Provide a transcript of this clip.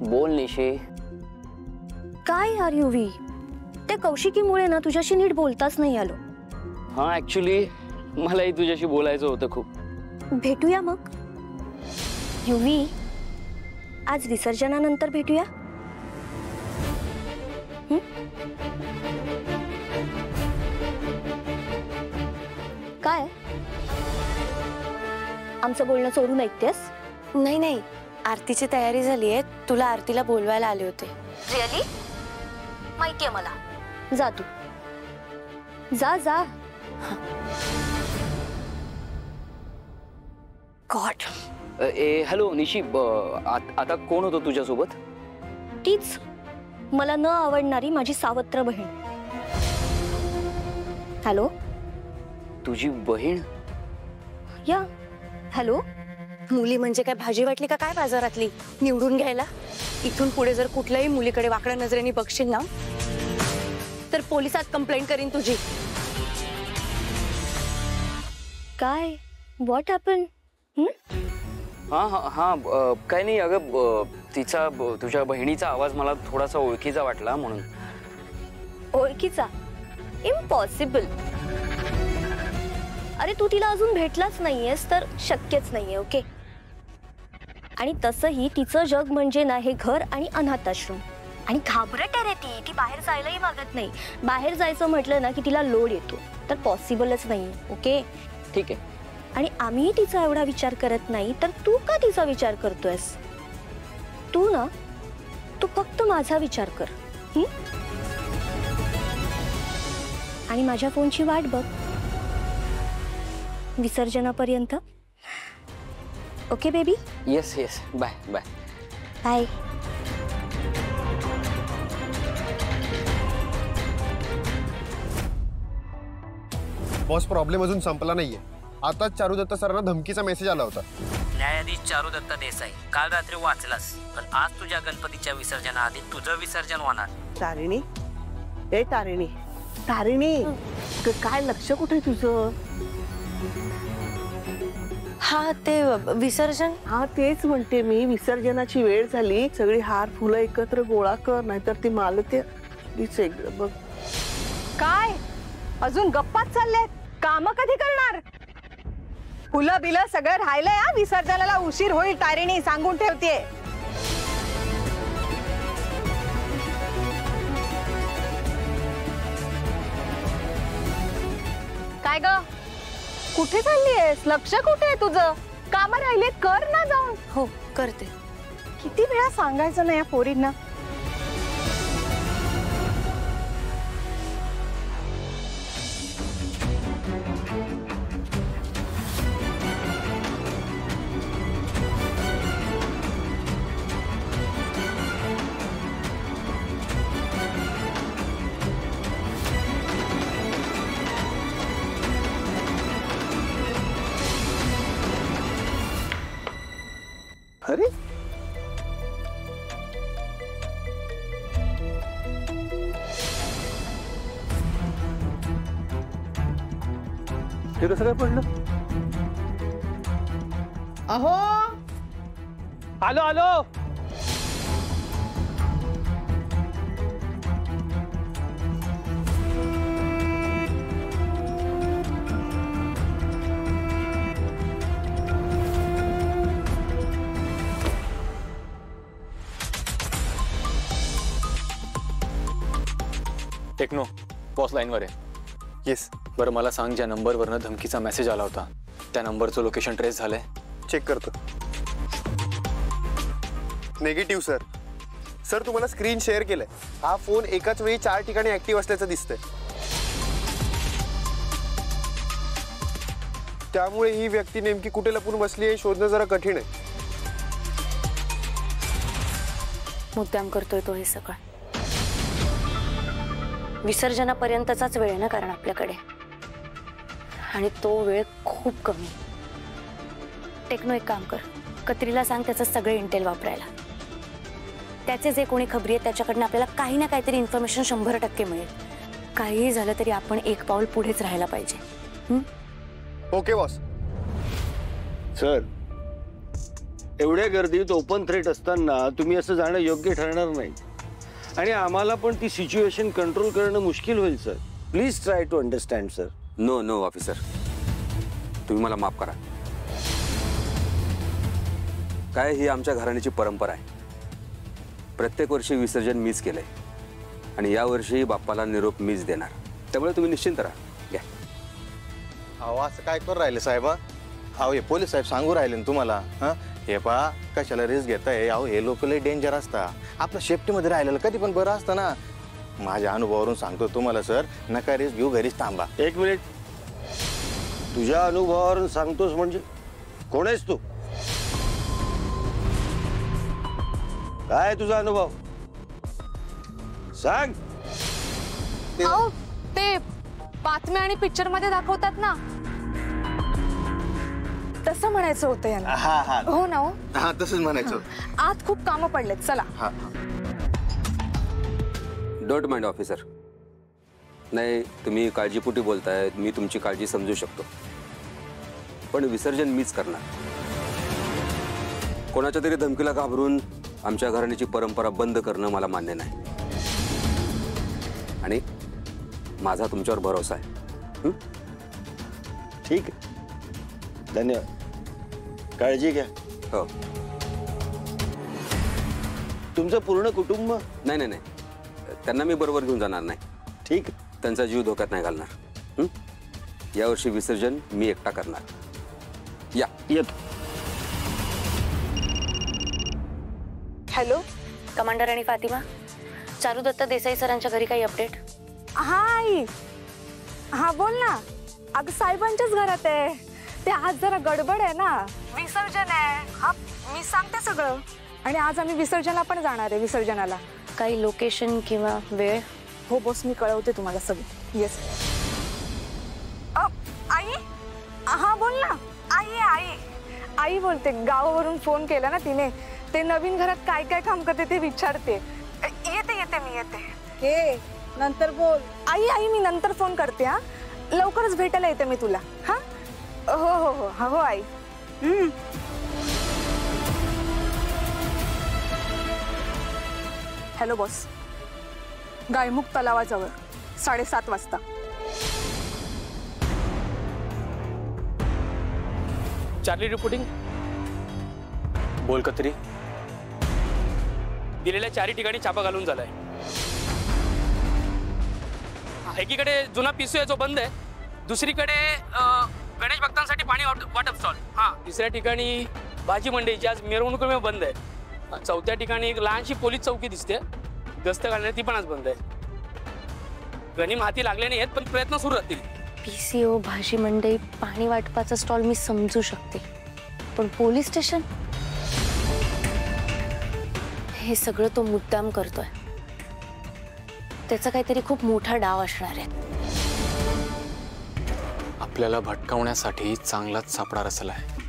बोल निशी. काय यार युवी, त्या कौशिकीमुळे ना तुझ्याशी नीट बोलताच नाही आलो. हा ऍक्च्युली मलाही तुझ्याशी बोलायचं होतं खूप. भेटूया मग युवी, आज विसर्जनानंतर भेटूया. काय आमचं बोलणं चोरून ऐकतेस? नाही नाही, आरतीची तयारी झाली आहे, तुला आरतीला बोलवायला आले होते. रिअली? माहितीये मला. जा तू, जा जा. गॉड. हॅलो निशी, आता कोण होतं तुझ्यासोबत? तीच मला न आवडणारी माझी सावत्र बहीण. हॅलो. तुझी बहीण? या. हॅलो. मुली म्हणजे काय भाजी वाटली का काय बाजारातली निवडून घ्यायला? इथून पुढे जर कुठल्याही मुलीकडे वाकड्या नजरेने बघशील ना तर पोलिसात कंप्लेंट करीन तुझी. काय? What happen? हा हा हा, काय नाही अगं, तिचा तुझ्या बहिणीचा आवाज मला थोडासा ओळखीचा वाटला म्हणून. ओळखीचा? इम्पॉसिबल. अरे तू तिला अजून भेटलाच नाहीयेस तर शक्यच नाहीये. ओके. आणि तसंही तिचं जग म्हणजे ना हे घर आणि अनाथाश्रम. आणि घाबरट आहे रे ती बाहेर जायलाही मागत नाही. बाहेर जायचं म्हटलं ना की तिला लोड येतो, तर पॉसिबलच नाही. ओके ठीक आहे. आणि आम्ही तिचा एवढा विचार करत नाही तर तू का तिचा विचार करतोयस? तू ना, तू फक्त माझा विचार कर. आणि माझ्या फोनची वाट बघ विसर्जनापर्यंत. Okay baby? Yes yes. Bye bye. Bye. Boss, problem अजून संपला नाहीये. आताच चारुदत्त सरांना धमकीचा मेसेज आला होता. न्यायाधीश चारुदत्त देसाई, काल रात्री वाचलास, पण आज तुझ्या गणपतीच्या विसर्जनाआधी तुझं विसर्जन होणार. तारिणी, ए तारिणी, तारिणी, काय लक्ष कुठे तुझं? हा ते विसर्जन. हा तेच म्हणते मी, विसर्जनाची वेळ झाली, सगळी हार फुलं एकत्र गोळा कर, नाहीतर ती मालते बघ. काय अजून गप्पाच चाललेत? काम कधी करणार? फुलं बिलं सगळं राहिलंय. हा विसर्जनाला उशीर होईल तारिणी, सांगून ठेवतेय. काय ग, कुठे चाललीयस? लक्ष कुठे आहे तुझं? काम राहिलेत, कर ना जाऊन. हो करते. किती वेळा सांगायचं ना या पोरींना. अरे हे कसं काय पडलं? अहो आलो आलो. टेक्नो, बॉस लाईनवर आहे. येस. बरं मला सांग, ज्या नंबरवरनं धमकीचा मेसेज आला होता त्या नंबरचं लोकेशन ट्रेस झालंय? चेक करतो. Negative sir. सर तुम्हाला स्क्रीन शेअर केलंय. हा फोन एकाच वेळी 4 ठिकाणी ऍक्टिव्ह असल्याचं दिसतंय. त्यामुळे ही व्यक्ती नेमकी कुठे लपून बसली आहे शोधणं जरा कठीण आहे. मुद्दाम करतोय तो हे सगळं. विसर्जनापर्यंतचाच वेळ ना कारण आपल्याकडे, आणि तो वेळ खूप कमी. टेक्नो एक काम कर, कत्रीला सांग त्याचं सगळे इंटेल वापरायला. त्याचे जे कोणी खबरी आहेत त्याच्याकडनं आपल्याला काही ना काहीतरी इन्फॉर्मेशन 100% मिळेल. काहीही झालं तरी आपण एक पाऊल पुढेच राहायला पाहिजे. Okay boss. सर एवढ्या गर्दीत ओपन थ्रेट असताना तुम्ही असं जाणं योग्य ठरणार नाही आणि आम्हाला पण ती सिच्युएशन कंट्रोल करणं मुश्किल होईल sir. Please try to understand sir. No no officer, तुम्ही मला माफ करा. काय ही आमच्या घराण्याची परंपरा आहे. प्रत्येक वर्षी विसर्जन मीच केलंय आणि यावर्षी बाप्पाला निरोप मीच देणार. त्यामुळे तुम्ही निश्चिंत राहा. घ्या. अहो असं काय करू राहिले साहेब? अहो हे पोलीस साहेब सांगू राहिले ना तुम्हाला. हां हे पहा कशाला रिस्क घेताय? अहो हे लोक लय डेंजर असता. आपलं सेफ्टीमध्ये राहिलेलं कधी पण बरं असतं ना. माझ्या अनुभवावरून सांगतो तुम्हाला सर, नका रिस्क घेऊ, घरीच थांबा. एक मिनिट, तुझ्या अनुभवावरून सांगतोस म्हणजे कोण आहेस तू? काय तुझा अनुभव सांग. ते बातम्या आणि पिक्चर मध्ये दाखवतात ना, तसं म्हणायचं होतं यांना. हो ना? हो हा तसंच म्हणायचं. आज खूप कामं पडलेत, चला. Don't mind officer. नाही, तुम्ही काळजीपोटी बोलताय, मी तुमची काळजी समजू शकतो. पण विसर्जन मीच करणार. कोणाच्या तरी धमकीला घाबरून आमच्या घराण्याची परंपरा बंद करणं मला मान्य नाही आणि माझा तुमच्यावर भरोसा आहे. ठीक आहे, धन्यवाद. काळजी घ्या. हो. तुमचं पूर्ण कुटुंब? नाही नाही नाही, त्यांना मी बरोबर घेऊन जाणार नाही. ठीक, त्यांचा जीव धोक्यात नाही घालणार. यावर्षी विसर्जन मी एकटा करणार. या येतो. हॅलो कमांडर आणि फातिमा, चारुदत्त देसाई सरांच्या घरी काही अपडेट? हा आई, हा बोल ना. अगं साहेबांच्याच घरात आहे ते. आज जरा गडबड आहे ना, विसर्जन आहे. हा मी सांगते सगळं. आणि आज आम्ही विसर्जनाला पण जाणार आहे. विसर्जनाला काही लोकेशन किंवा वेळ? हो बॉस, मी कळवते तुम्हाला सगळं. येस. आई, हा बोल ना. आई बोलते. गावावरून फोन केला ना तिने. ते नवीन घरात काय काय काम करते ते विचारते. येते मी येते. नंतर बोल. आई मी नंतर फोन करते. हा लवकरच भेटायला येते मी तुला. हा हो आई. हॅलो बॉस, गायमुख तलावाजवळ 7:30 वाजता. Charlie reporting. बोल कत्री. दिलेल्या 4 ठिकाणी छापा घालून झालाय. एकीकडे जुना PCO जो बंद आहे, दुसरीकडे गणेश भक्तांसाठी पाणी वाटप स्टॉल. तिसऱ्या ठिकाणी भाजी मंडई जी आज मिरवणुकीमुळे बंद आहे. चौथ्या ठिकाणी एक लहानशी पोलीस चौकी दिसते, गस्त घालण्यात ती पण आज बंद आहे. गणिम हाती लागले नाही आहेत, पण प्रयत्न सुरू राहतील. PCO, भाजी मंडई, पाणी वाटपाचा स्टॉल मी समजू शकते, पण पोलीस स्टेशन हे सगळं तो मुद्दाम करतोय. त्याचा काहीतरी खूप मोठा डाव असणार आहे. आपल्याला भटकवण्यासाठी चांगलाच सापडा रचला आहे.